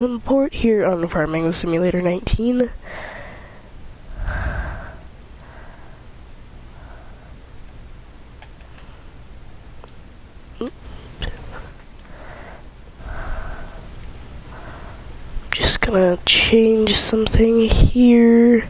Import here on Farming Simulator 19. Just gonna change something here.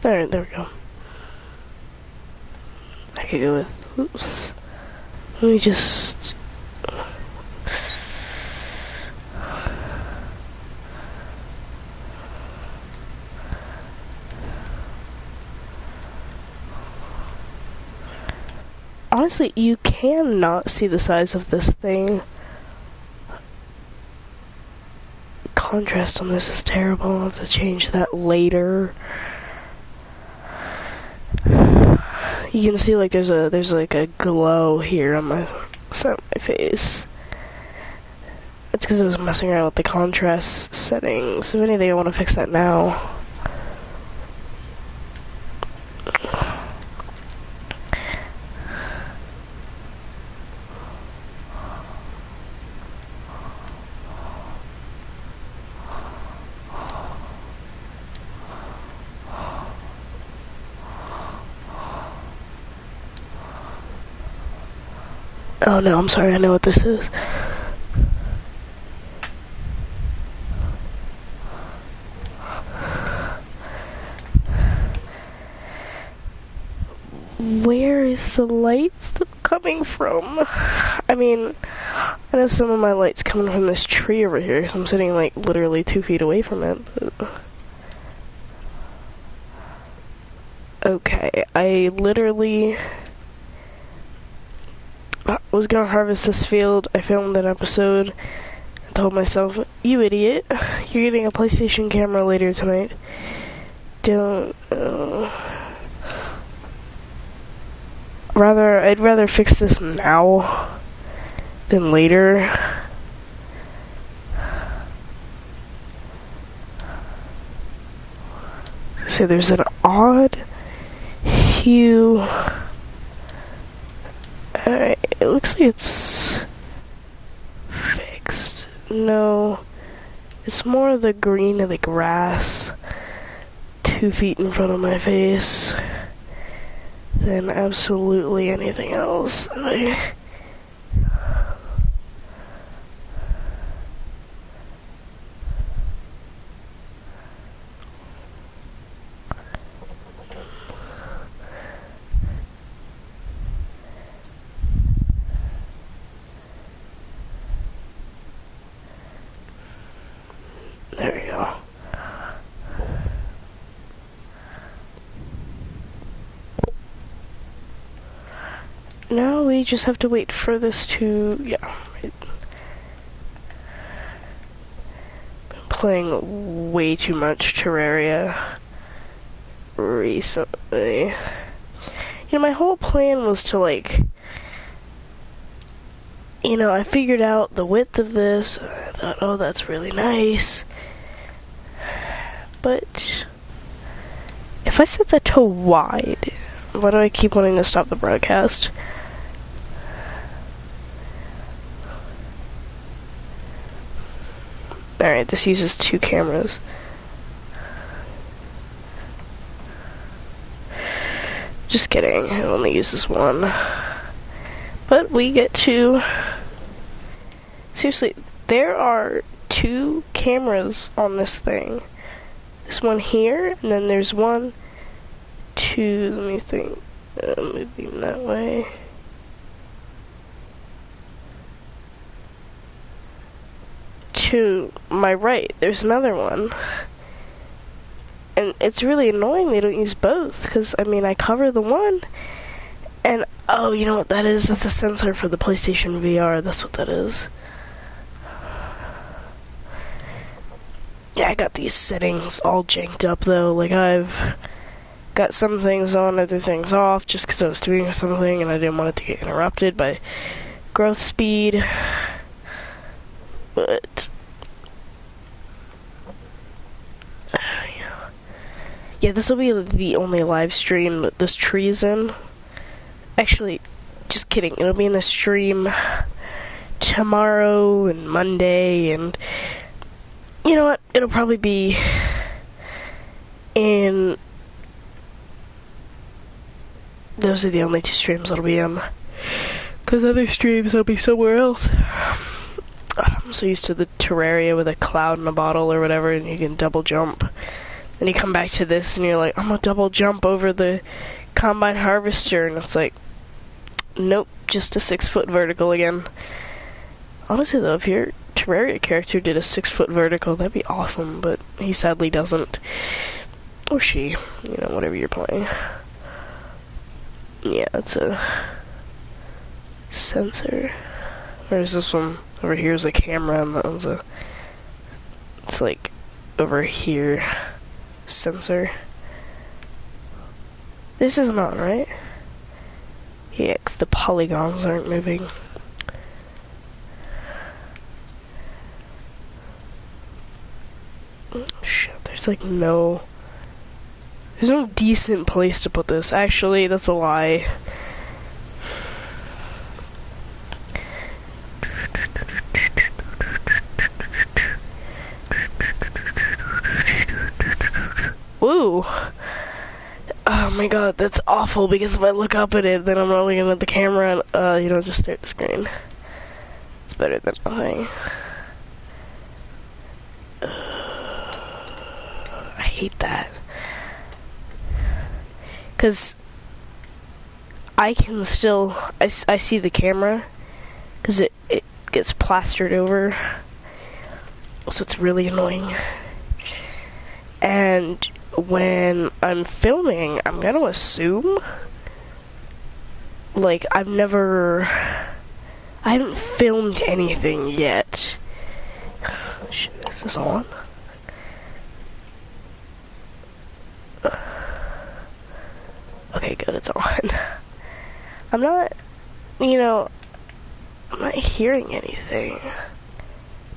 Alright, there we go. I could go with, oops. Let me just... Honestly, you cannot see the size of this thing. Contrast on this is terrible. I'll have to change that later. You can see like there's like a glow here on my side of my face. It's because I was messing around with the contrast settings. If anything, I want to fix that now. Oh no, I'm sorry, I know what this is. Where is the light still coming from? I mean, I know some of my light's coming from this tree over here, because I'm sitting like literally 2 feet away from it. But... Okay, I literally... I was gonna harvest this field. I filmed an episode and told myself, you idiot, you're getting a PlayStation camera later tonight. Don't, I'd rather fix this now than later. So there's an odd hue. It looks like it's fixed. No, it's more the green of the grass 2 feet in front of my face than absolutely anything else. There we go. Now we just have to wait for this to, yeah. Been playing way too much Terraria recently. You know, my whole plan was to like, you know, I figured out the width of this. I thought, oh, that's really nice. But if I set that to wide, why do I keep wanting to stop the broadcast? Alright, this uses 2 cameras. Just kidding, it only uses 1. But we get to... Seriously, there are 2 cameras on this thing. This one here, and then there's 1, 2, let me think, moving that way. To my right, there's another one. And it's really annoying they don't use both, because, I mean, I cover the one, and, oh, you know what that is? That's a sensor for the PlayStation VR, that's what that is. Yeah, I got these settings all janked up, though. Like, I've got some things on, other things off, just because I was doing something and I didn't want it to get interrupted by growth speed. But yeah, this will be the only live stream that this tree is in. Actually, just kidding. It'll be in the stream tomorrow and Monday, and you know what? It'll probably be in... Those are the only 2 streams that'll be in. Because other streams will be somewhere else. I'm so used to the Terraria with a cloud in a bottle or whatever, and you can double jump. Then you come back to this, and you're like, I'm gonna double jump over the combine harvester, and it's like, nope, just a 6-foot vertical again. Honestly though, if your Terraria character did a 6-foot vertical, that'd be awesome, but he sadly doesn't. Or she, you know, whatever you're playing. Yeah, it's a sensor. Whereas this one over here is a camera, and that one's a... It's like over here. Sensor. This isn't on, right? Yeah, 'cause the polygons aren't moving. Oh, shit, there's like no... There's no decent place to put this. Actually, that's a lie. Woo! Oh my god, that's awful, because if I look up at it, then I'm not looking at the camera and, you know, just stare at the screen. It's better than nothing. I hate that. Because I can still, I see the camera, because it gets plastered over, so it's really annoying. And when I'm filming, I'm gonna assume, like, I haven't filmed anything yet. Shit, is this on? Okay, good, it's on. I'm not, you know, I'm not hearing anything.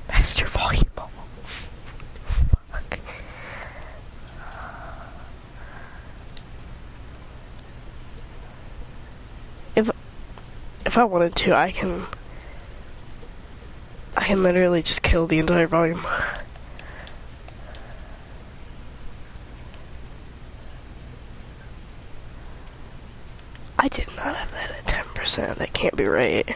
Master volume. Fuck. If I wanted to, I can literally just kill the entire volume. I did not have that at 10%. That can't be right.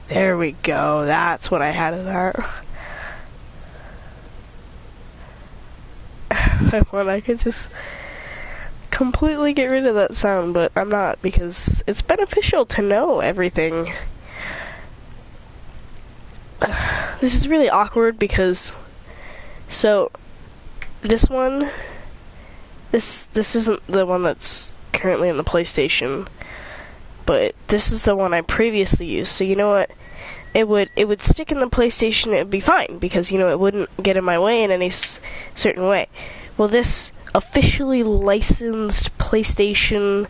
There we go. That's what I had it at. I could just completely get rid of that sound, but I'm not, because it's beneficial to know everything. This is really awkward because, so, this one, this isn't the one that's currently in the PlayStation, but this is the one I previously used, so you know what, it would stick in the PlayStation, it would be fine, because, you know, it wouldn't get in my way in any certain way. Well, this officially licensed PlayStation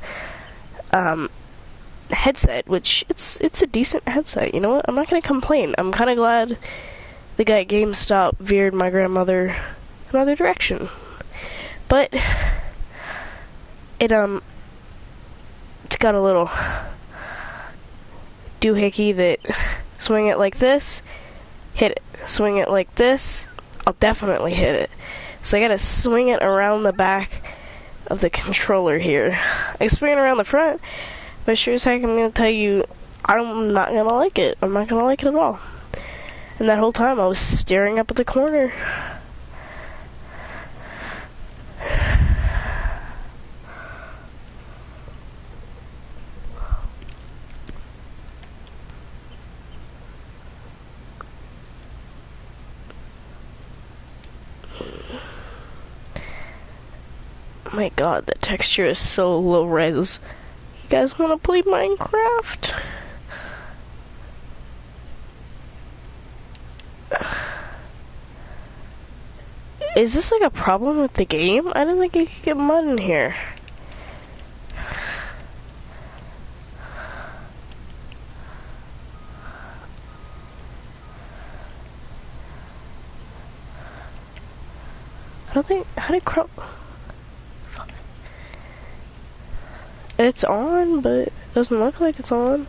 headset, which it's a decent headset, you know what, I'm not gonna complain. I'm kinda glad the guy at GameStop veered my grandmother another direction. But it's got a little doohickey that swing it like this, hit it. Swing it like this, I'll definitely hit it. So I gotta swing it around the back of the controller here. I swing it around the front, but sure as heck I'm gonna tell you, I'm not gonna like it. I'm not gonna like it at all. And that whole time I was staring up at the corner. My god, that texture is so low res. You guys wanna play Minecraft? Is this like a problem with the game? I didn't think you could get mud in here. I don't think, how did Fuck. It's on, but it doesn't look like it's on.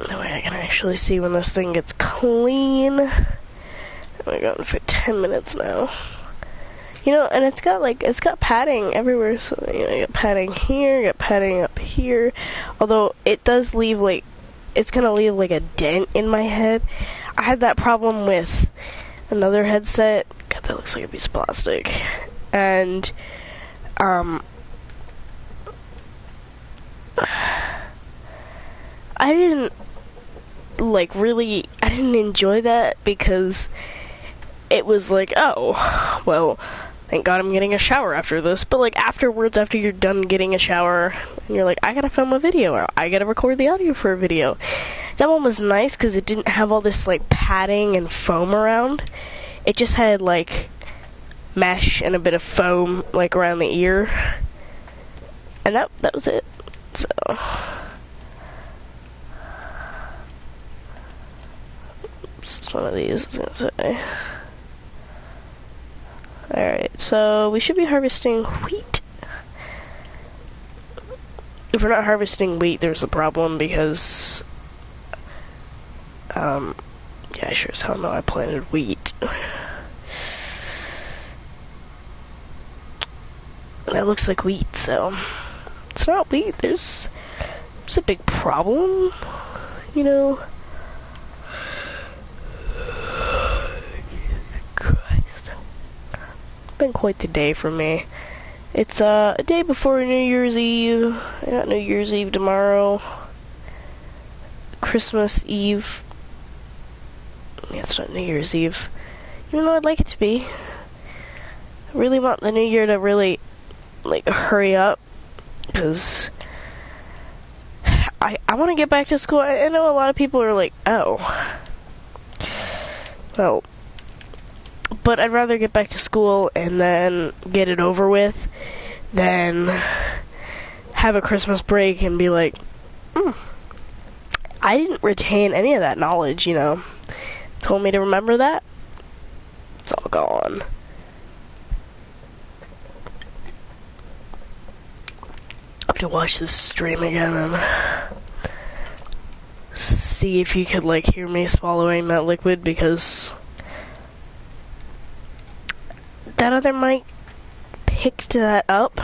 That way I can actually see when this thing gets clean. We're going for 10 minutes now. You know, and it's got padding everywhere, so, you know, you got padding here, you got padding up here. Although, it does leave, like, it's gonna leave, like, a dent in my head. I had that problem with another headset. God, that looks like a piece of plastic. And, I didn't enjoy that because it was like, oh, well, thank God I'm getting a shower after this. But, like, afterwards, after you're done getting a shower, and you're like, I gotta film a video, or I gotta record the audio for a video. That one was nice because it didn't have all this, like, padding and foam around. It just had, like, mesh and a bit of foam, like, around the ear. And that was it. So... it's one of these, I was gonna say. Alright, so we should be harvesting wheat. If we're not harvesting wheat, there's a problem because, yeah, I sure as hell know I planted wheat. That looks like wheat, so it's not wheat. It's a big problem, you know. Christ. Been quite the day for me. It's a day before New Year's Eve. I got New Year's Eve tomorrow. Christmas Eve. Yeah, it's not New Year's Eve. Even though I'd like it to be. I really want the new year to really, like, hurry up. Because I want to get back to school. I know a lot of people are like, oh. Well, but I'd rather get back to school and then get it over with than have a Christmas break and be like, I didn't retain any of that knowledge, you know. Told me to remember that. It's all gone. I have to watch this stream again and see if you could, like, hear me swallowing that liquid, because that other mic picked that up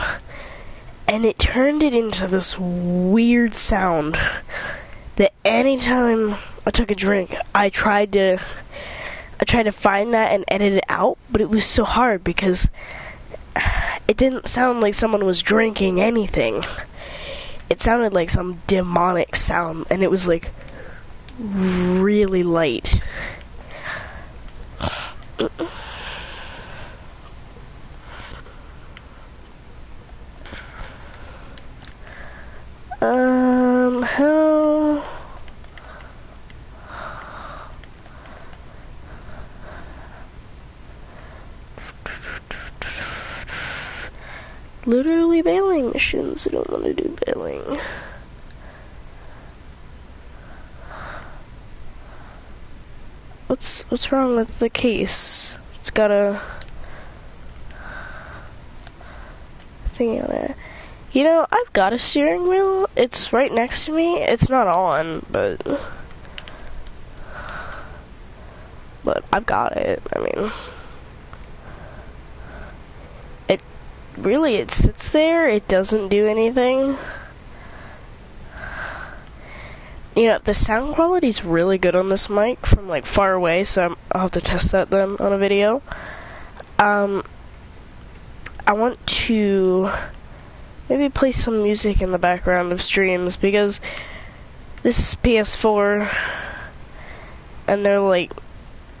and it turned it into this weird sound that anytime I took a drink, I tried to find that and edit it out, but it was so hard because it didn't sound like someone was drinking anything. It sounded like some demonic sound, and it was like really light. How? Literally bailing missions. I don't want to do bailing. What's wrong with the case? It's got a thing on it. You know, I've got a steering wheel. It's right next to me. It's not on, but I've got it. I mean, it sits there. It doesn't do anything. You know, the sound quality's really good on this mic from, like, far away, so I'll have to test that then on a video. I I want to maybe play some music in the background of streams, because this is PS4 and they're like,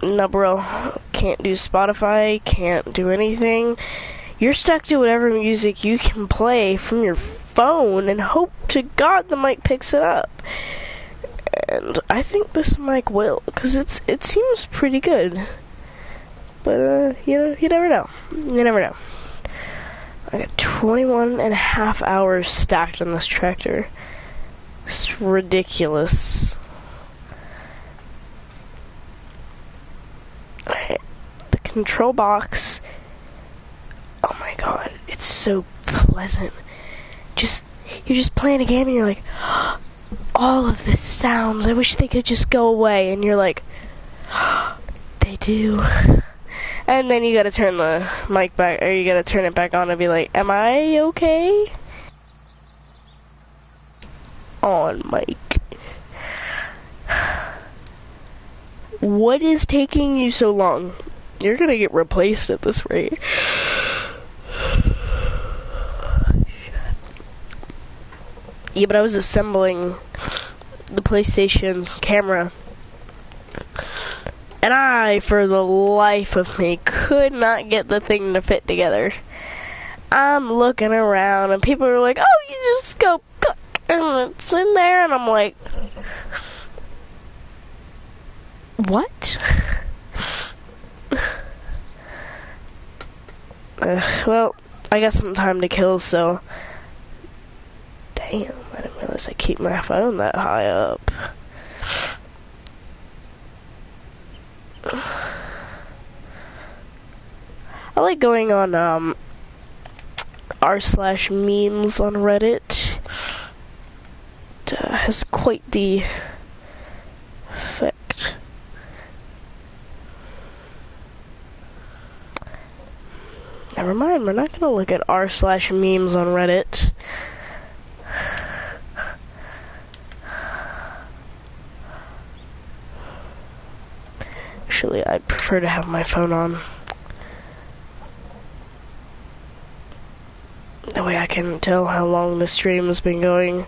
no bro, can't do Spotify, can't do anything. You're stuck to whatever music you can play from your phone and hope to God the mic picks it up. And I think this mic will, because it seems pretty good. But you never know. You never know. I got 21 and a half hours stacked on this tractor. It's ridiculous. The control box, oh my god, it's so pleasant. You're just playing a game and you're like, oh, all of this sounds, I wish they could just go away, and you're like, oh, they do. And then you gotta turn the mic back, or you gotta turn it back on and be like, am I okay? On mic. What is taking you so long? You're gonna get replaced at this rate. Yeah, but I was assembling the PlayStation camera, and I, for the life of me, could not get the thing to fit together. I'm looking around, and people are like, oh, you just go cook, and it's in there, and I'm like, what? Well, I got some time to kill, so... Damn, I didn't realize I keep my phone that high up. I like going on, r/memes on Reddit. It has quite the effect. Never mind, we're not gonna look at r/memes on Reddit. Actually, I prefer to have my phone on. That way I can tell how long the stream has been going.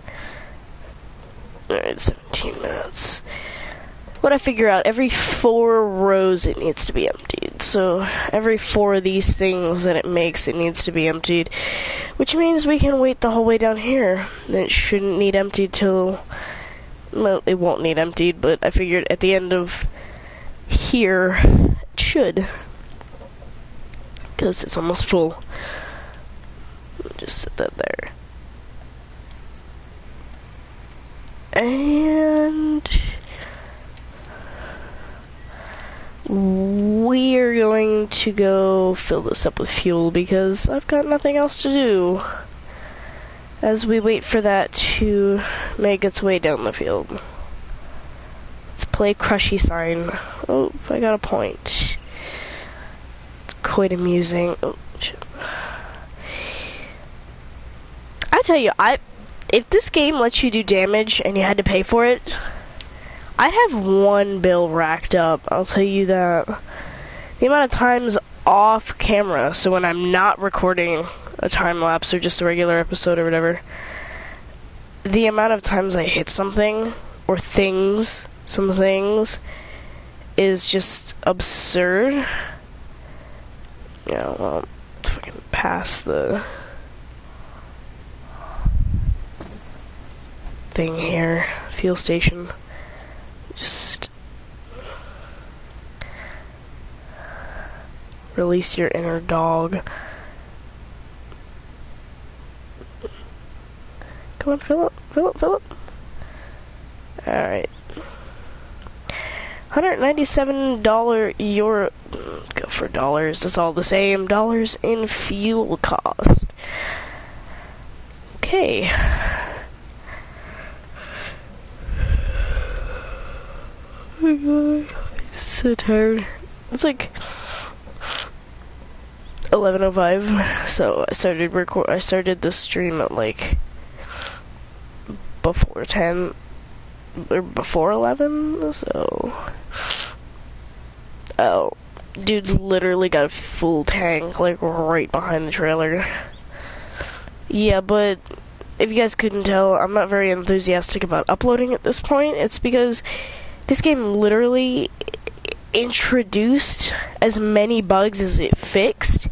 Alright, 17 minutes. What I figure out, every 4 rows it needs to be emptied. So every 4 of these things that it makes, it needs to be emptied. Which means we can wait the whole way down here. It shouldn't need emptied till... Well, it won't need emptied, but I figured at the end of here, it should. Because it's almost full. Just set that there. And... we're going to go fill this up with fuel because I've got nothing else to do as we wait for that to make its way down the field. Let's play Crushy Sign. Oh, I got a point. It's quite amusing. Oh, shit. I tell you, if this game lets you do damage and you had to pay for it, I'd have 1 bill racked up, I'll tell you that. The amount of times off camera, so when I'm not recording a time lapse or just a regular episode or whatever, the amount of times I hit something, or some things, is just absurd. Yeah, well, fucking pass the thing here, fuel station. Just release your inner dog. Come on, fill up. Alright. $197 euro. Go for dollars, it's all the same. Dollars in fuel cost. Okay. Oh my god, I'm so tired. It's like 11:05, so I started this stream at like before 10 or before 11. So dude's literally got a full tank, like, right behind the trailer. Yeah, but if you guys couldn't tell, I'm not very enthusiastic about uploading at this point. It's because this game literally introduced as many bugs as it fixed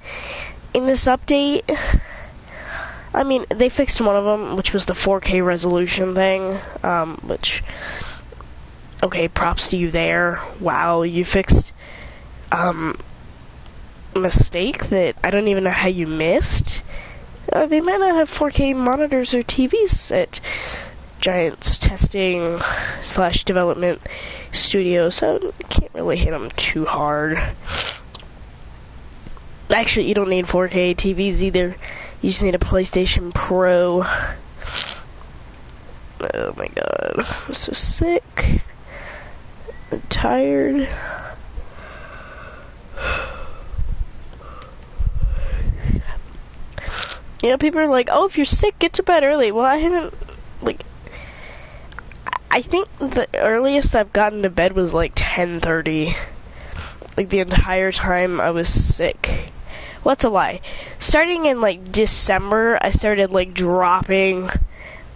in this update. I mean, they fixed one of them, which was the 4K resolution thing, which, okay, props to you there. Wow, you fixed a mistake that I don't even know how you missed. They might not have 4K monitors or TVs at Giant's testing / development studio, so you can't really hit them too hard. Actually, you don't need 4K TVs either. You just need a PlayStation Pro. Oh my god, I'm so sick. I'm tired. You know, people are like, oh, if you're sick, get to bed early. Well, I haven't, like, I think the earliest I've gotten to bed was like 10:30. Like, the entire time I was sick. Well, that's a lie. Starting in, like, December, I started, like, dropping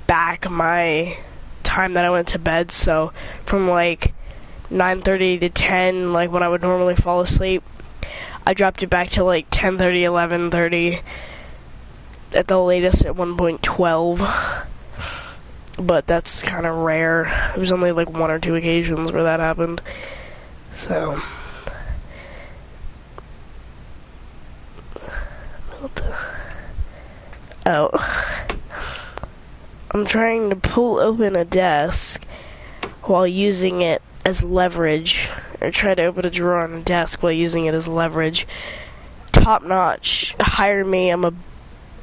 back my time that I went to bed. So, from, like, 9:30 to 10, like, when I would normally fall asleep, I dropped it back to, like, 10:30, 11:30. At the latest, at 1.12. But that's kind of rare. There's only, like, 1 or 2 occasions where that happened. So... what the... oh. I'm trying to pull open a desk while using it as leverage. Or try to open a drawer on a desk while using it as leverage. Top notch. Hire me. I'm a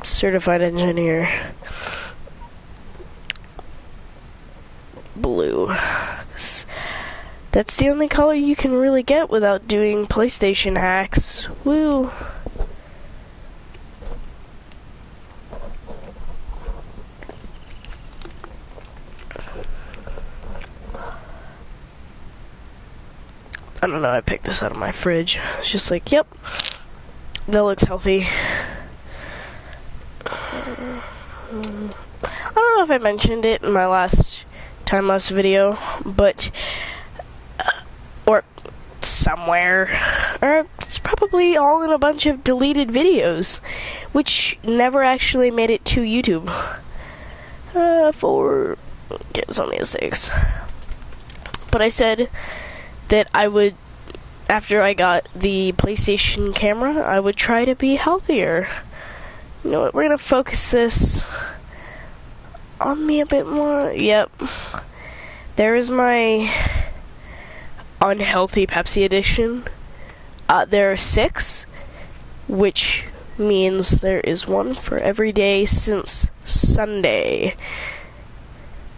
certified engineer. Blue. That's the only color you can really get without doing PlayStation hacks. Woo. I don't know, I picked this out of my fridge. It's just like, yep, that looks healthy. I don't know if I mentioned it in my last time-lapse video, but, or somewhere, or it's probably all in a bunch of deleted videos, which never actually made it to YouTube. It was only a 6. But I said that I would, after I got the PlayStation camera, I would try to be healthier. You know what, we're gonna focus this on me a bit more. Yep. There is my unhealthy Pepsi addiction. There are 6, which means there is 1 for every day since Sunday.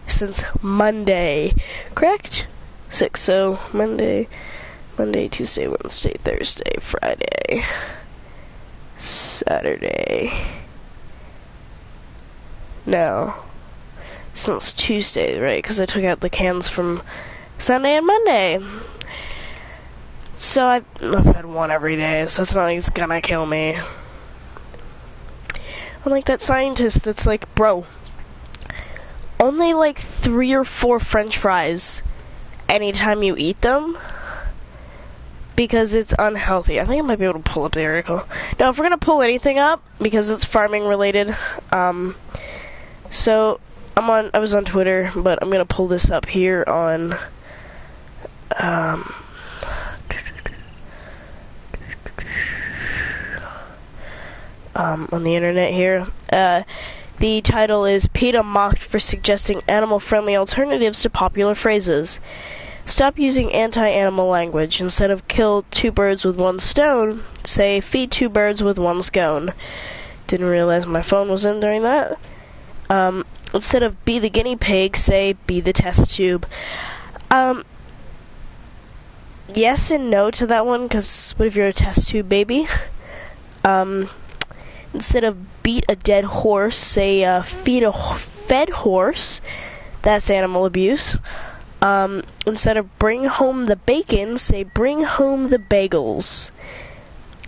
Since Monday. Correct? 6, so Monday, Tuesday, Wednesday, Thursday, Friday, Saturday. No. Since Tuesday, right? Because I took out the cans from Sunday and Monday. So I've had 1 every day, so it's not like it's gonna kill me. I'm like that scientist that's like, bro, only like 3 or 4 French fries anytime you eat them, because it's unhealthy. I think I might be able to pull up the article. Now, if we're gonna pull anything up, because it's farming related, so I was on Twitter, but I'm gonna pull this up here on, on the internet here. The title is PETA mocked for suggesting animal-friendly alternatives to popular phrases. Stop using anti-animal language. Instead of kill 2 birds with 1 stone, say feed 2 birds with 1 scone. Didn't realize my phone was in during that. Instead of be the guinea pig, say be the test tube. Yes and no to that one, because what if you're a test tube baby? Instead of beat a dead horse, say feed a fed horse. That's animal abuse. Instead of bring home the bacon, say bring home the bagels.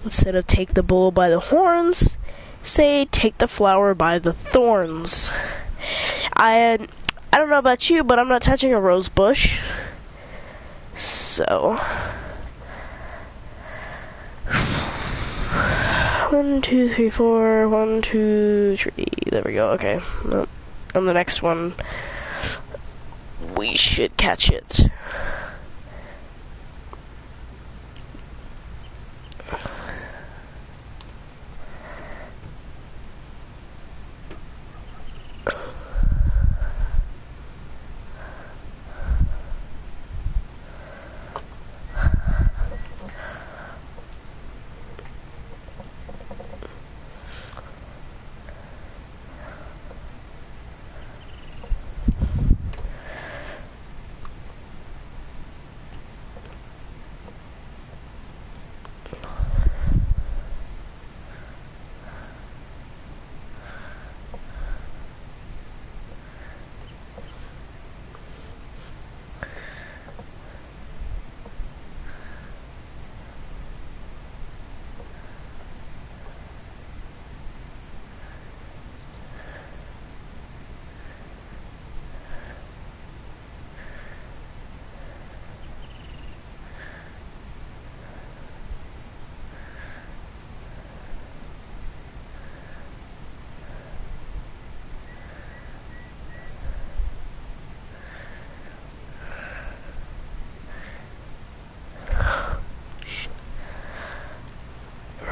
Instead of take the bull by the horns, say take the flower by the thorns. I don't know about you, but I'm not touching a rose bush. So 1, 2, 3, 4. 1, 2, 3. There we go. Okay. On the next one, we should catch it.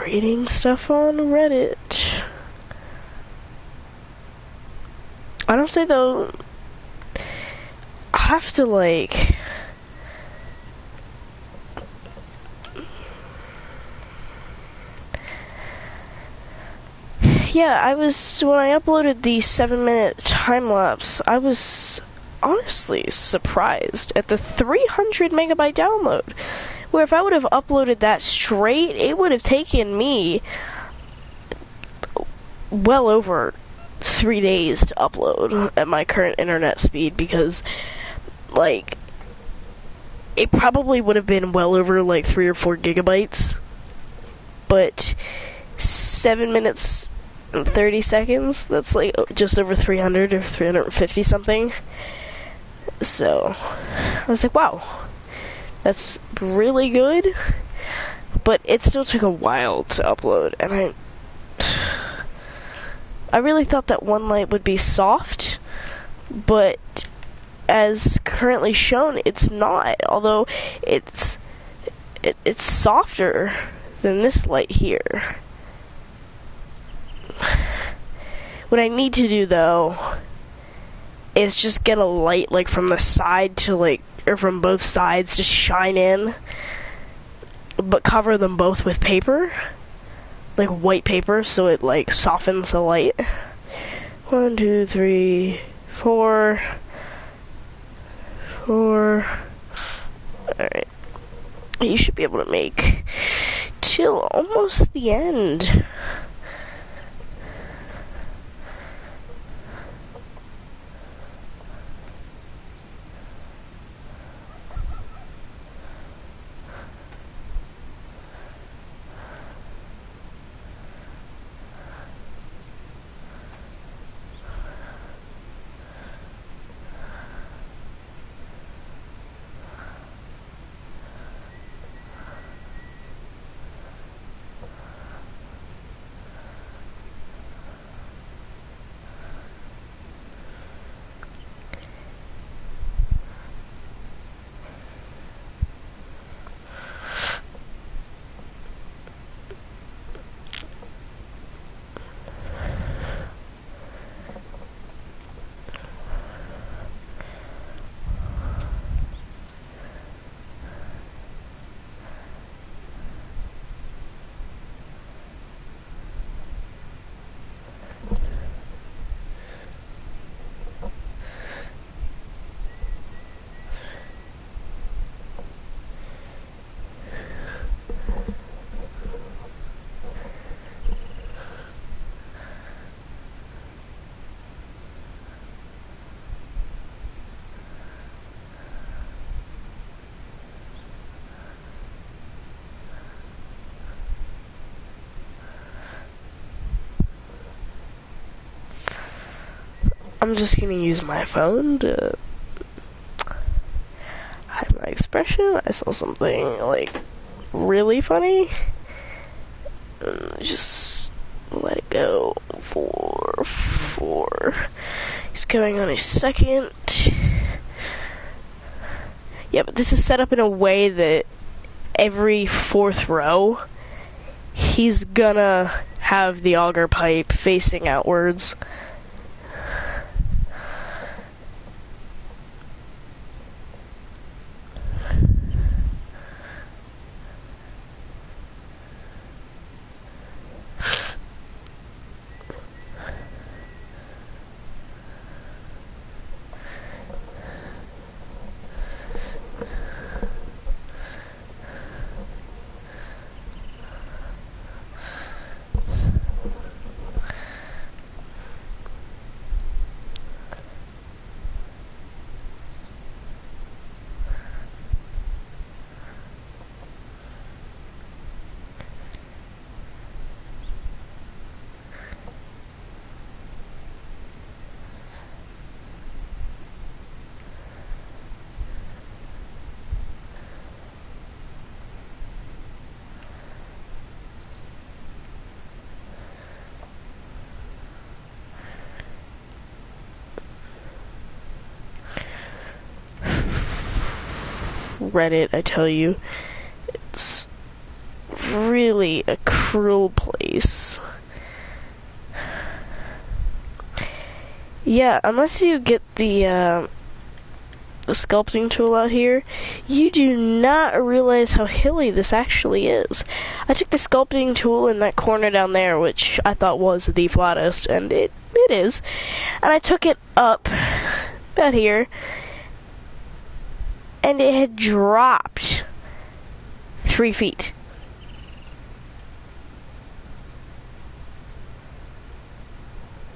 Reading stuff on Reddit. I don't say though, I have to like, yeah, when I uploaded the 7-minute time lapse, I was honestly surprised at the 300 megabyte download. Where if I would have uploaded that straight, it would have taken me well over 3 days to upload at my current internet speed, because, like, it probably would have been well over, like, 3 or 4 gigabytes, but 7 minutes and 30 seconds, that's, like, just over 300 or 350 something, so, I was like, wow. That's really good, but it still took a while to upload, and I really thought that One Light would be soft, but as currently shown, it's not, although it's softer than this light here. What I need to do, though, is just get a light, like, from the side to, like, or from both sides to shine in, but cover them both with paper, like white paper, so it like softens the light. 1, 2, 3, 4. Alright. You should be able to make till almost the end. I'm just gonna use my phone to hide my expression. I saw something like really funny. And just let it go. 4. He's going on a second. Yeah, but this is set up in a way that every 4th row, he's gonna have the auger pipe facing outwards. Reddit, I tell you, it's really a cruel place. Yeah, unless you get the sculpting tool out here, you do not realize how hilly this actually is. I took the sculpting tool in that corner down there, which I thought was the flattest, and it is, and I took it up about here, and it had dropped 3 feet.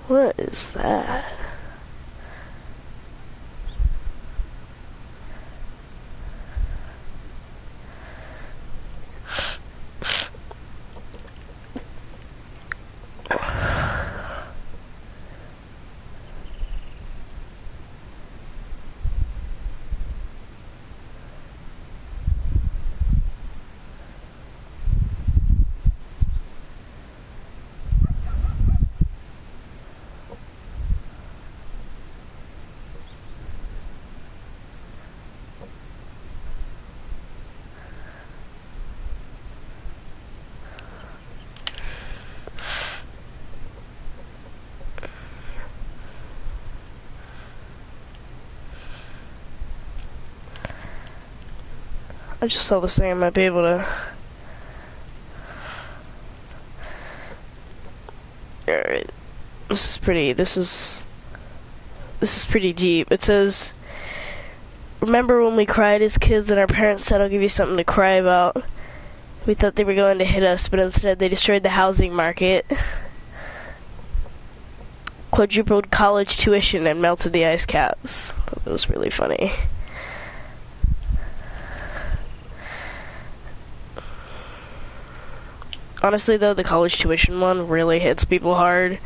What is that? I just saw this thing. I might be able to. Alright. This is pretty deep. It says, remember when we cried as kids and our parents said, I'll give you something to cry about? We thought they were going to hit us, but instead they destroyed the housing market, quadrupled college tuition, and melted the ice caps. That was really funny. Honestly, though, the college tuition one really hits people hard,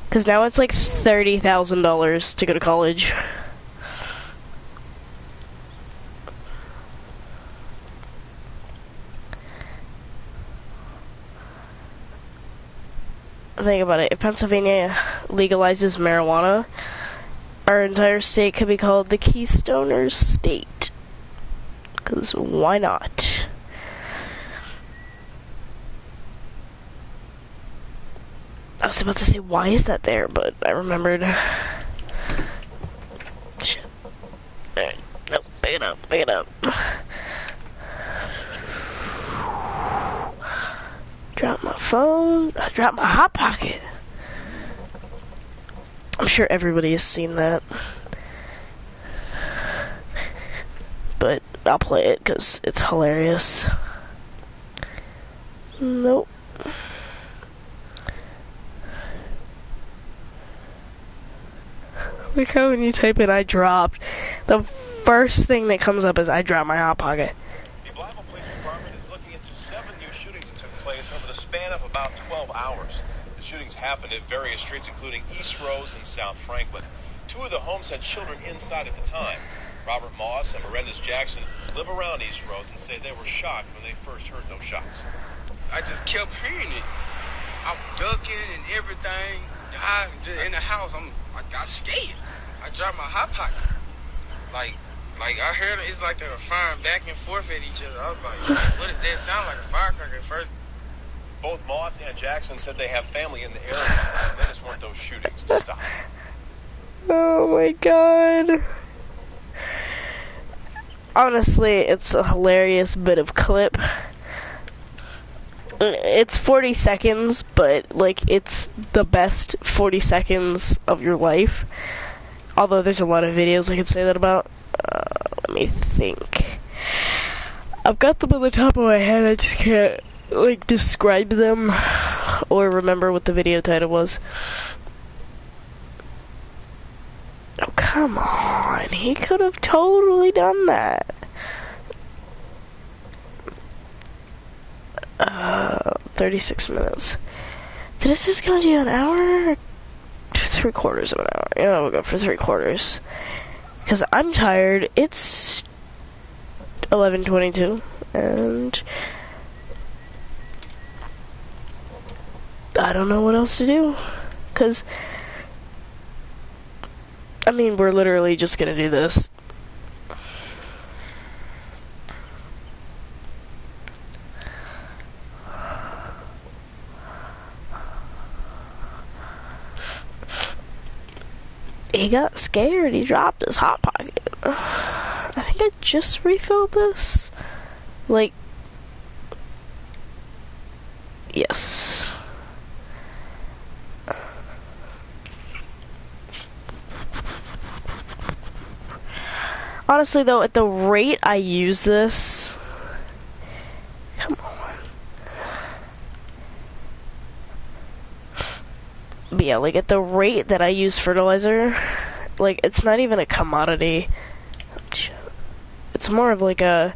because now it's like $30,000 to go to college. Think about it. If Pennsylvania legalizes marijuana, our entire state could be called the Keystoner State. Because why not? I was about to say, why is that there? But I remembered. Shit. Alright. Nope. Pick it up. Pick it up. Drop my phone. I dropped my Hot Pocket. I'm sure everybody has seen that. But I'll play it because it's hilarious. Nope. Look how when you type in I dropped, the first thing that comes up is I dropped my Hot Pocket. The Blytheville Police Department is looking into 7 new shootings that took place over the span of about 12 hours. The shootings happened at various streets, including East Rose and South Franklin. Two of the homes had children inside at the time. Robert Moss and Miranda's Jackson live around East Rose and say they were shocked when they first heard those shots. I just kept hearing it. I'm ducking and everything. I just in the house. I got scared. I dropped my hot pocket. Like I heard it. It's like they were firing back and forth at each other. I was like, what does that sound like? A firecracker at first. Both Moss and Jackson said they have family in the area. They just want those shootings to stop. Oh my god. Honestly, it's a hilarious bit of clip. It's 40 seconds, but, like, it's the best 40 seconds of your life. Although there's a lot of videos I could say that about. Let me think. I've got them on the top of my head, I just can't, like, describe them or remember what the video title was. Oh, come on. He could have totally done that. 36 minutes. This is gonna do an hour? 3/4 of an hour. Yeah, we'll go for 3/4. Because I'm tired. It's 11:22. And I don't know what else to do. Because I mean, we're literally just gonna do this. He got scared, he dropped his hot pocket. I think I just refilled this. Like, yes. Honestly though, at the rate I use this, come on. But yeah, like at the rate that I use fertilizer, like it's not even a commodity. It's more of like a,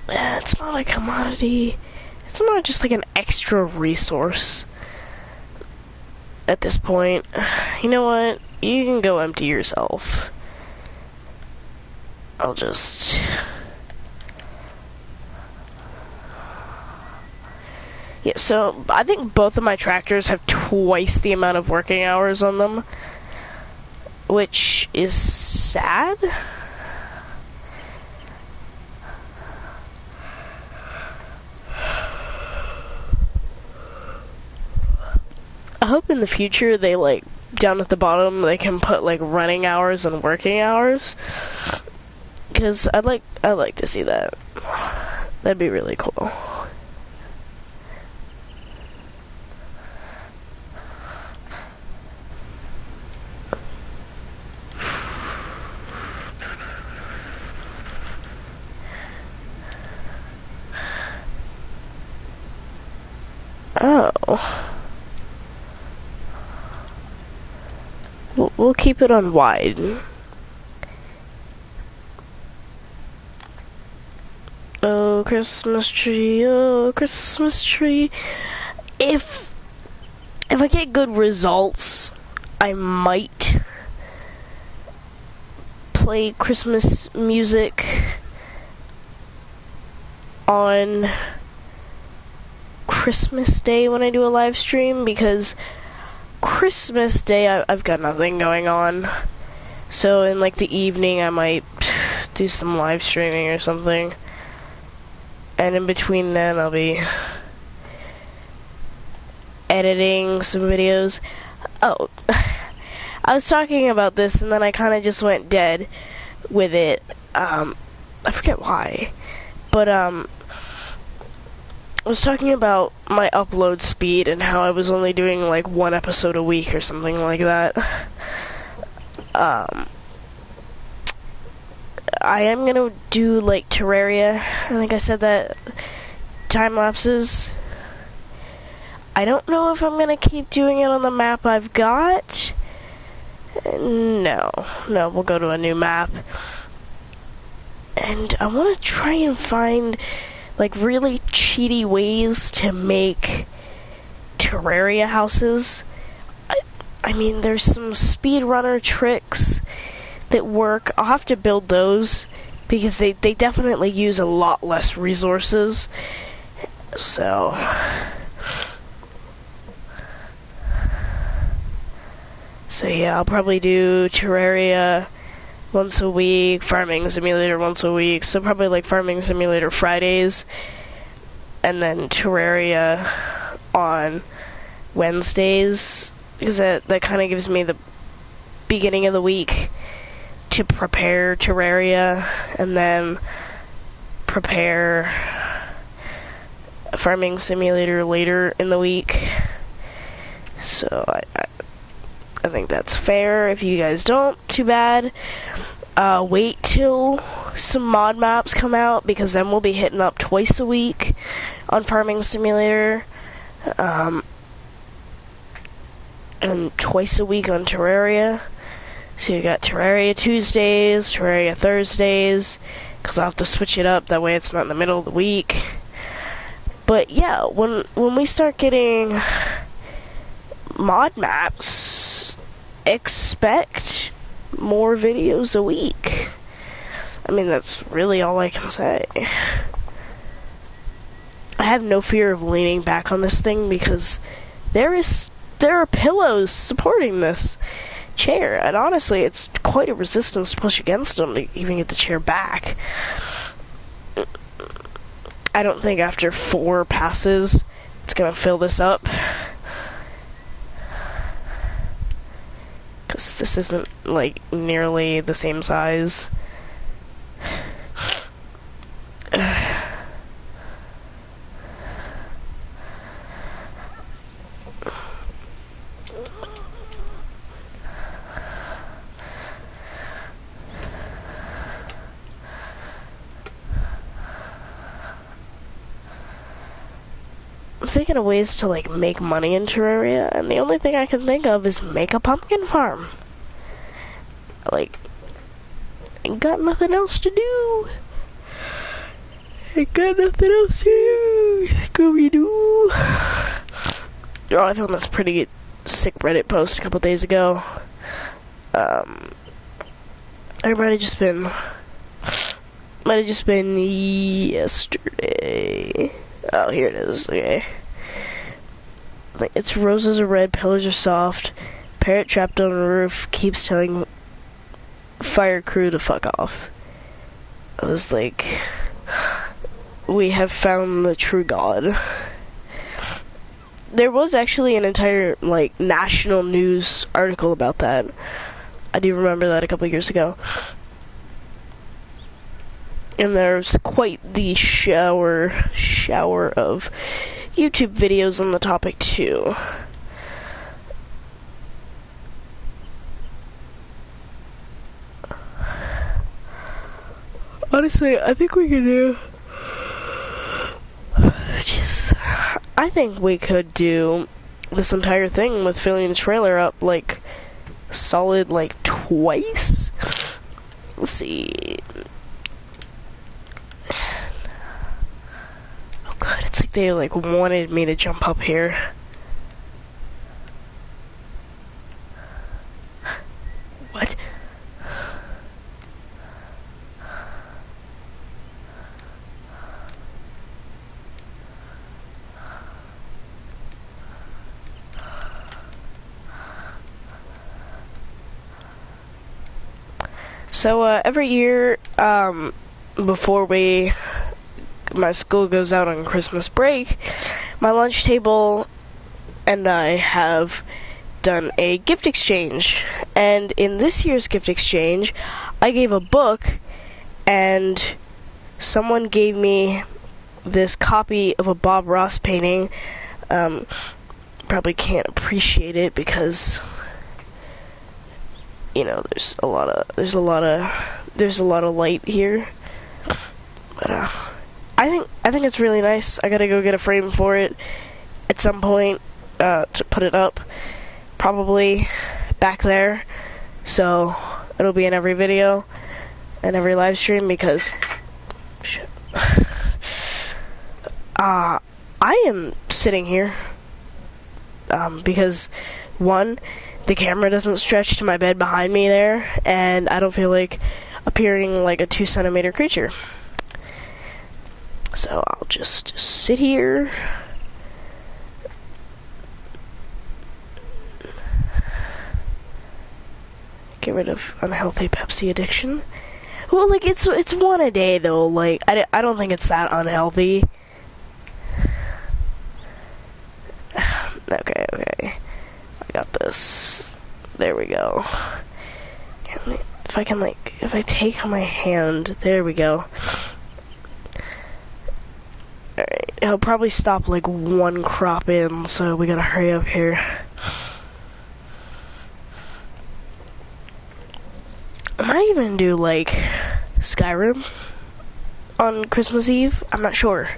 it's not a commodity. It's more just like an extra resource at this point. You know what? You can go empty yourself. I'll just... Yeah, so I think both of my tractors have twice the amount of working hours on them, which is sad. I hope in the future they, like, down at the bottom they can put, like, running hours and working hours. Because I'd like to see that. That'd be really cool. Oh. We'll keep it on wide. Oh, Christmas tree, oh, Christmas tree. If I get good results, I might play Christmas music on Christmas Day when I do a live stream, because Christmas Day I've got nothing going on. So in like the evening I might do some live streaming or something. And in between then I'll be editing some videos. Oh, I was talking about this and then I kind of just went dead with it. I forget why. But I was talking about my upload speed and how I was only doing like one episode a week or something like that. I am gonna do like Terraria. I think I said that. Time lapses. I don't know if I'm gonna keep doing it on the map I've got. No, we'll go to a new map. And I want to try and find like really cheaty ways to make Terraria houses. I mean, there's some speedrunner tricks that work. I'll have to build those because they definitely use a lot less resources. So yeah, I'll probably do Terraria once a week, Farming Simulator once a week, so probably like Farming Simulator Fridays, and then Terraria on Wednesdays, because that kind of gives me the beginning of the week to prepare Terraria, and then prepare Farming Simulator later in the week. So I think that's fair. If you guys don't, too bad. Wait till some mod maps come out, because then we'll be hitting up twice a week on Farming Simulator, and twice a week on Terraria. So you got Terraria Tuesdays, Terraria Thursdays, because I'll have to switch it up, that way it's not in the middle of the week. But yeah, when we start getting mod maps, expect more videos a week. I mean, that's really all I can say. I have no fear of leaning back on this thing, because there are pillows supporting this chair, and honestly, it's quite a resistance to push against them to even get the chair back. I don't think after 4 passes it's gonna fill this up, because this isn't like nearly the same size. I'm thinking of ways to like make money in Terraria, and the only thing I can think of is make a pumpkin farm. Like, ain't got nothing else to do. Scooby-Doo. Oh, I found this pretty sick Reddit post a couple days ago. It might have just been yesterday. Oh, here it is. Okay. Like, its roses are red, pillars are soft. Parrot trapped on a roof keeps telling fire crew to fuck off. I was like, we have found the true god. There was actually an entire, like, national news article about that. I do remember that a couple years ago. And there's quite the shower of YouTube videos on the topic too. Honestly, I think we could do. I think we could do this entire thing with filling the trailer up like solid like twice. Let's see. Oh god, it's like they like wanted me to jump up here. What? So every year, before my school goes out on Christmas break, my lunch table and I have done a gift exchange. And in this year's gift exchange, I gave a book, and someone gave me this copy of a Bob Ross painting. Probably can't appreciate it because, you know, there's a lot of light here. But I think it's really nice. I gotta go get a frame for it at some point to put it up, probably back there, so it'll be in every video and every live stream, because shit. I am sitting here because one, the camera doesn't stretch to my bed behind me there, and I don't feel like appearing like a 2-centimeter creature. So I'll just sit here. Get rid of unhealthy Pepsi addiction. Well, like, it's one a day, though. Like, I don't think it's that unhealthy. Okay. I got this. There we go. If I take my hand, there we go. Alright, he'll probably stop, like, one crop in, so we gotta hurry up here. I might even do, like, Skyrim on Christmas Eve. I'm not sure.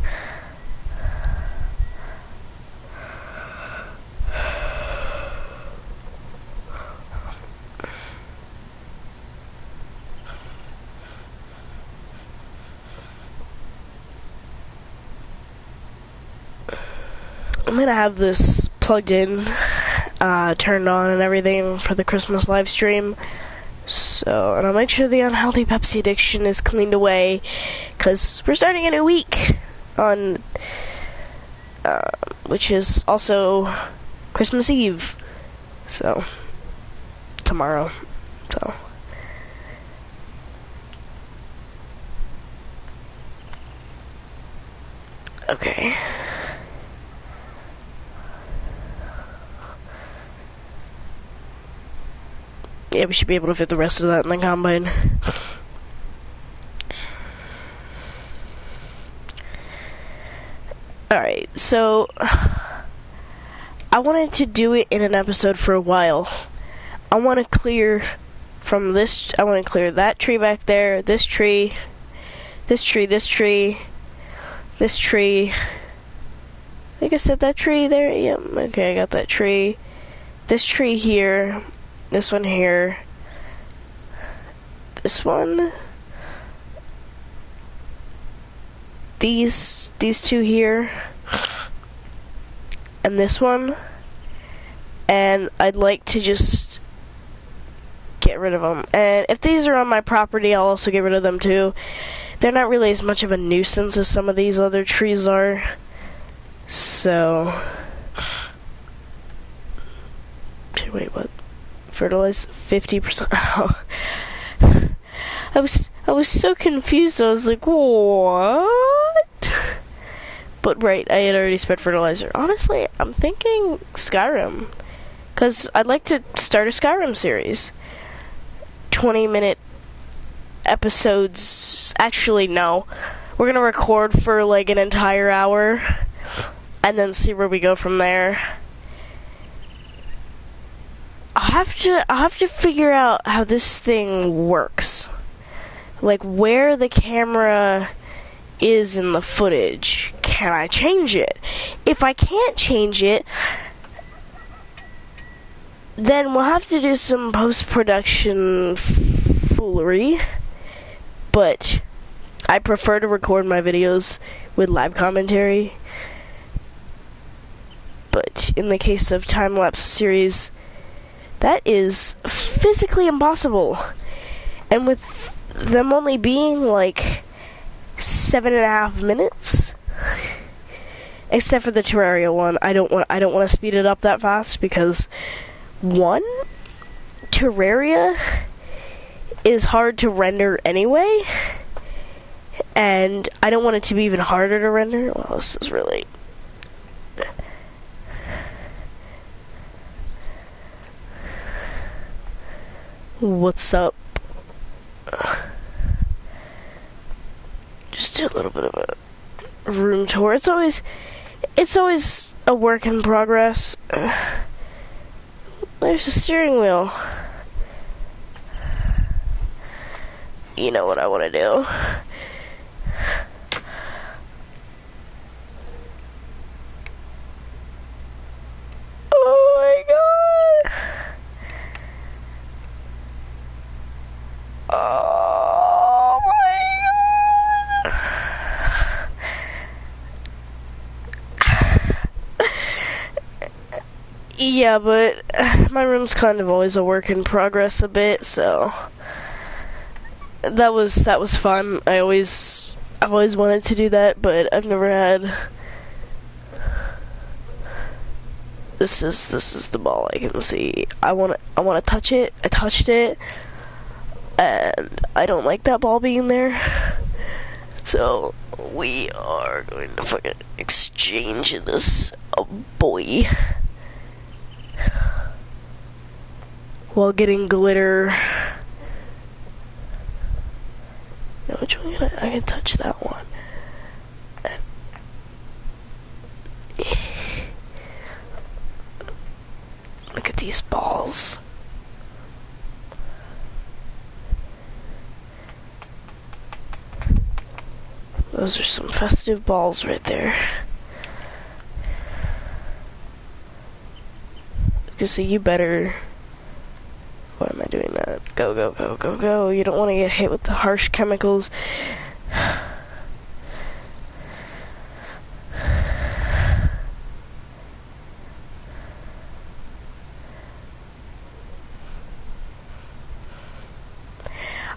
I'm gonna have this plugged in, turned on and everything for the Christmas live stream. So, and I'll make sure the unhealthy Pepsi addiction is cleaned away, because we're starting a new week on, which is also Christmas Eve. So, tomorrow. So. Okay. Yeah, we should be able to fit the rest of that in the combine. Alright, so I wanted to do it in an episode for a while. I want to clear from this, I want to clear that tree back there, this tree, this tree, this tree, this tree. I think I said that tree there, yep, okay, I got that tree. This tree here. This one here, this one, these two here, and this one, and I'd like to just get rid of them. And if these are on my property, I'll also get rid of them too. They're not really as much of a nuisance as some of these other trees are, so, wait, what? Fertilize 50%. I was so confused. I was like, what? But right, I had already spent fertilizer. Honestly, I'm thinking Skyrim, because I'd like to start a Skyrim series. 20-minute episodes. Actually, no. We're gonna record for like an entire hour, and then see where we go from there. I'll have to figure out how this thing works. Like, where the camera is in the footage. Can I change it? If I can't change it, then we'll have to do some post-production foolery. But I prefer to record my videos with live commentary. But in the case of time-lapse series, that is physically impossible. And with them only being like 7.5 minutes, except for the Terraria one, I don't want to speed it up that fast, because one, Terraria is hard to render anyway, and I don't want it to be even harder to render. Well, this is really... What's up? Just do a little bit of a room tour. It's always a work in progress. There's a steering wheel. You know what I want to do. Oh my god! Oh my god! Yeah, but my room's kind of always a work in progress a bit, so that was fun. I've always wanted to do that, but I've never had. This is the ball I can see. I want to touch it. I touched it, and I don't like that ball being there. So we are going to fucking exchange this, oh boy, while getting glitter. Now, which one I can touch that one. Look at these balls. Those are some festive balls right there. Because you better... Why am I doing that? Go, go, go, go, go. You don't want to get hit with the harsh chemicals.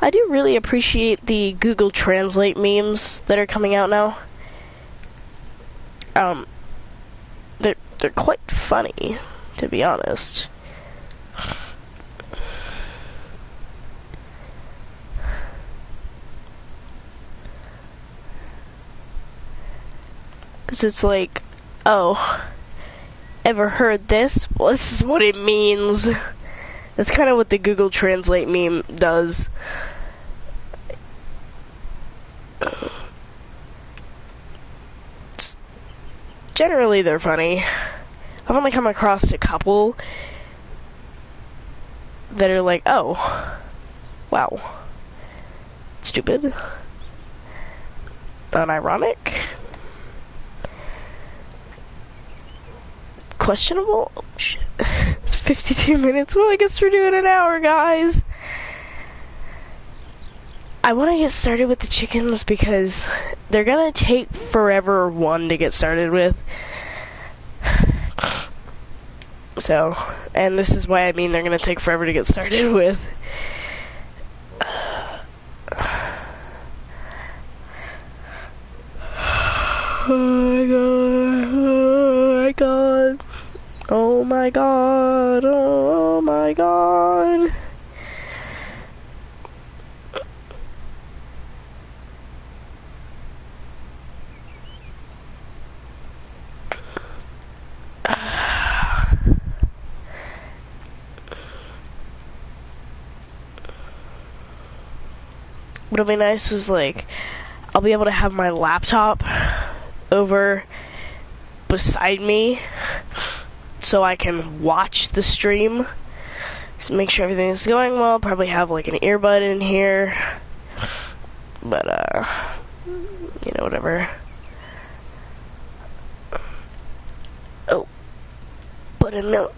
I do really appreciate the Google Translate memes that are coming out now. They're quite funny, to be honest. Because it's like, oh, ever heard this? Well, this is what it means. That's kind of what the Google Translate meme does. Generally, they're funny. I've only come across a couple that are like, oh, wow, stupid, unironic, questionable. Oh, shit. It's 52 minutes. Well, I guess we're doing an hour, guys. I want to get started with the chickens because they're gonna take forever to get started with. So, and this is why I mean they're gonna take forever to get started with. Oh my god. Oh my god. Oh my god. Oh my god. What'll be nice is, like, I'll be able to have my laptop over beside me so I can watch the stream. So make sure everything is going well. Probably have, like, an earbud in here. But, you know, whatever. Oh. Buttermilk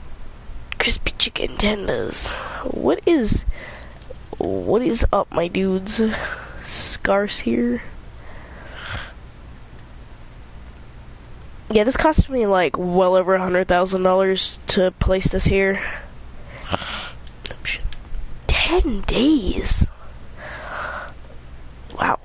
crispy chicken tenders. What is up, my dudes? Scarce here. Yeah, this cost me like well over $100,000 to place this here. 10 days. Wow.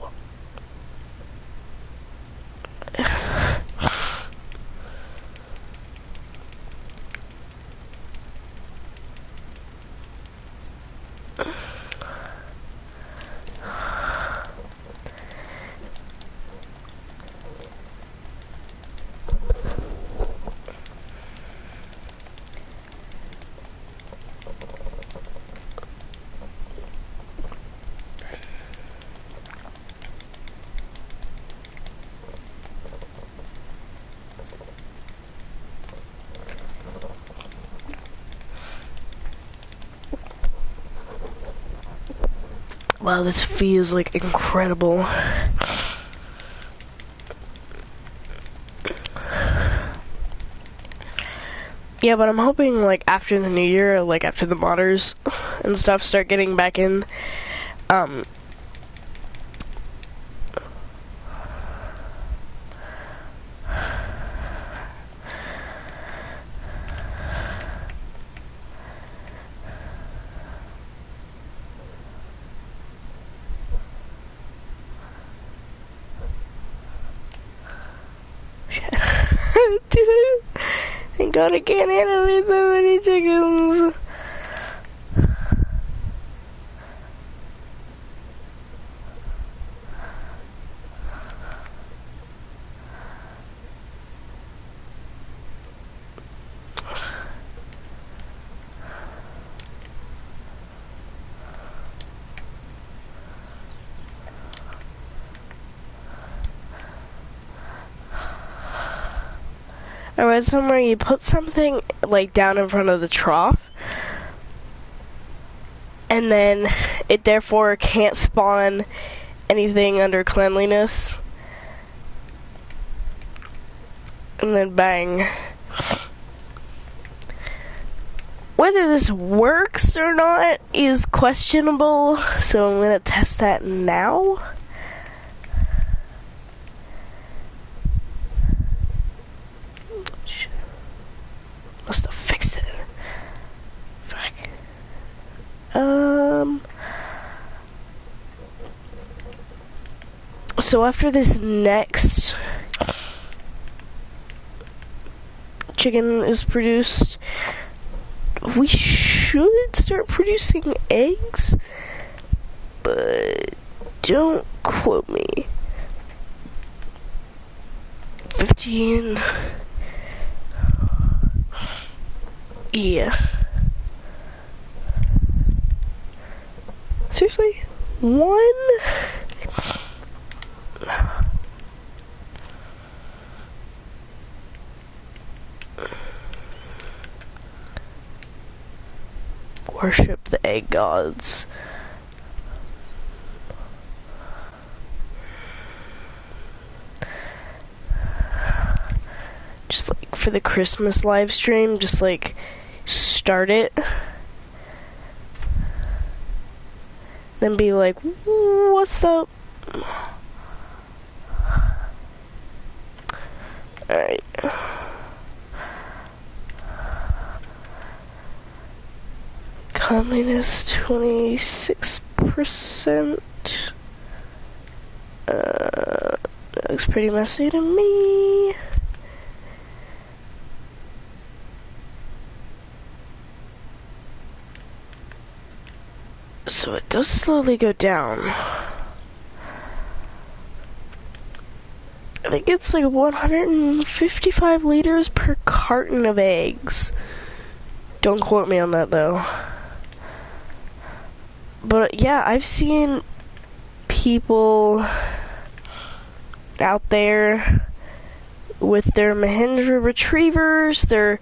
Wow, this feels like incredible. Yeah, but I'm hoping like after the new year, like after the modders and stuff start getting back in, god, I can't animate that many chickens. I read somewhere you put something like down in front of the trough, and then it therefore can't spawn anything under cleanliness. And then bang. Whether this works or not is questionable, so I'm gonna test that now. Must have fixed it. Fuck. So after this next chicken is produced, we should start producing eggs, but don't quote me. 15. Yeah. Seriously? 1? Worship the egg gods. Just like for the Christmas live stream, just like start it, then be like, what's up? Alright. Cleanliness 26%. That looks pretty messy to me. So it does slowly go down. I think it's like 155 liters per carton of eggs. Don't quote me on that though. But yeah, I've seen people out there with their Mahindra retrievers, their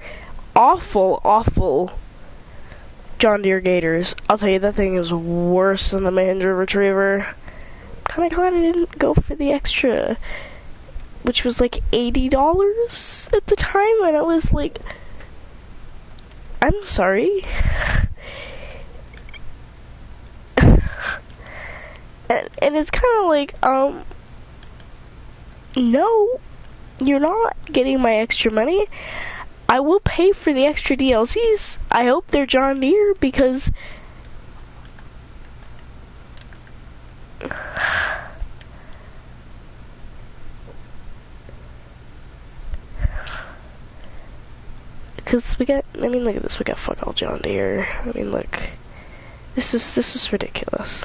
awful John Deere Gators. I'll tell you, that thing is worse than the Mahindra retriever. Kinda glad I didn't go for the extra, which was like $80 at the time, and I was like, I'm sorry. And it's kind of like, no, you're not getting my extra money. I will pay for the extra DLCs. I hope they're John Deere, because we got, I mean, look at this, we got fuck all John Deere. I mean, look, this is ridiculous.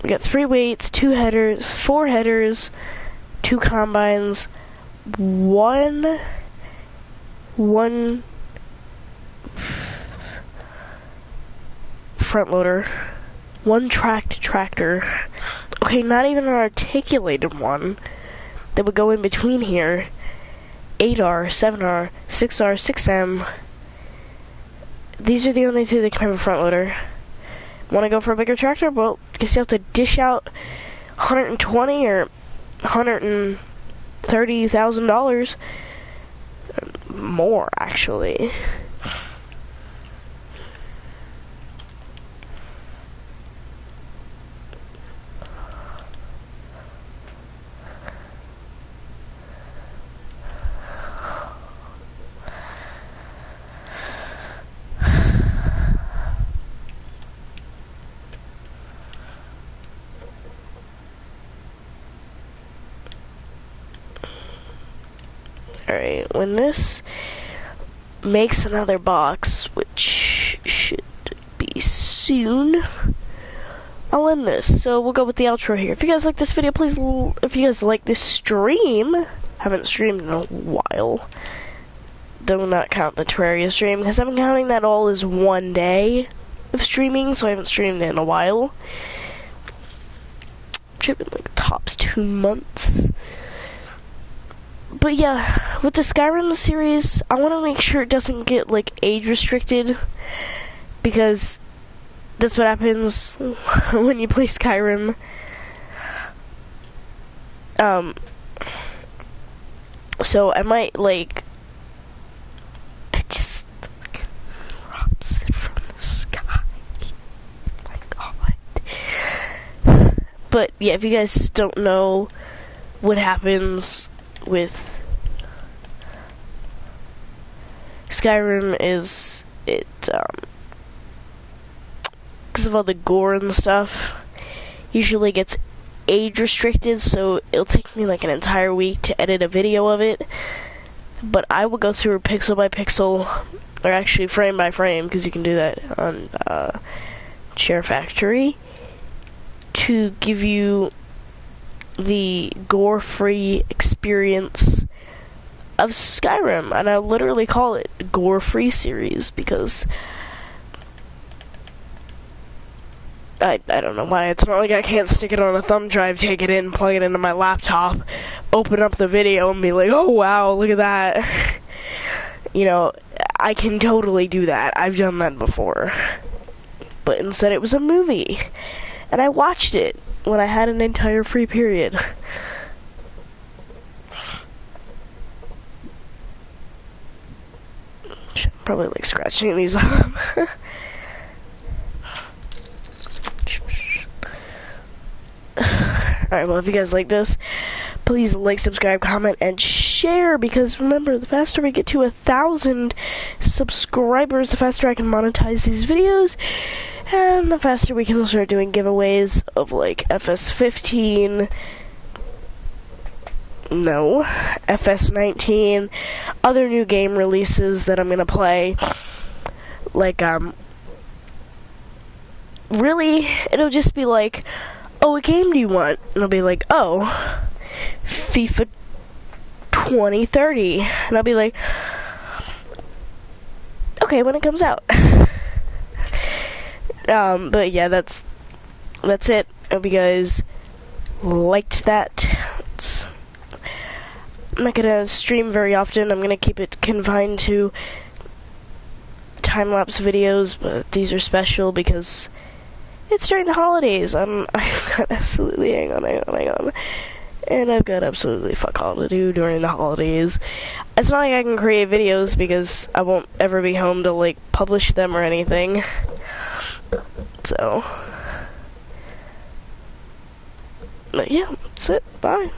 We got 3 weights, 2 headers, 4 headers, 2 combines, one front loader, 1 tracked tractor. Okay, not even an articulated one that would go in between here. 8R, 7R, 6R, 6M. These are the only 2 that can have a front loader. Want to go for a bigger tractor? Well, guess you have to dish out $120 or $130,000 more, actually. Alright, when this makes another box, which should be soon, I'll end this. So we'll go with the outro here. If you guys like this video, please, if you guys like this stream, haven't streamed in a while, do not count the Terraria stream, because I'm counting that all as one day of streaming, so I haven't streamed in a while. Should have been like tops 2 months. But yeah, with the Skyrim series, I want to make sure it doesn't get like age restricted, because that's what happens when you play Skyrim. So I might like, it just drops it from the sky. Oh my god. But yeah, if you guys don't know what happens with Skyrim, is it because of all the gore and stuff, usually gets age restricted, so it'll take me like an entire week to edit a video of it. But I will go through pixel by pixel, or actually frame by frame, because you can do that on Share Factory, to give you the gore-free experience of Skyrim. And I literally call it gore-free series, because I don't know why. It's not like I can't stick it on a thumb drive, take it in, plug it into my laptop, open up the video, and be like, oh wow, look at that. You know, I can totally do that. I've done that before. But instead it was a movie. And I watched it when I had an entire free period. Probably like scratching these up. Alright, well, if you guys like this, please like, subscribe, comment, and share, because remember, the faster we get to 1,000 subscribers, the faster I can monetize these videos, and the faster we can start doing giveaways of, like, FS15, no, FS19, other new game releases that I'm gonna play, like, really, it'll just be like, oh, what game do you want? And I'll be like, oh, FIFA 2030. And I'll be like, okay, when it comes out. But yeah, that's it. I hope you guys liked that. I'm not gonna stream very often. I'm gonna keep it confined to time-lapse videos, but these are special because it's during the holidays. I've got absolutely, hang on. And I've got absolutely fuck all to do during the holidays. It's not like I can create videos because I won't ever be home to, like, publish them or anything. So, but yeah, that's it. Bye.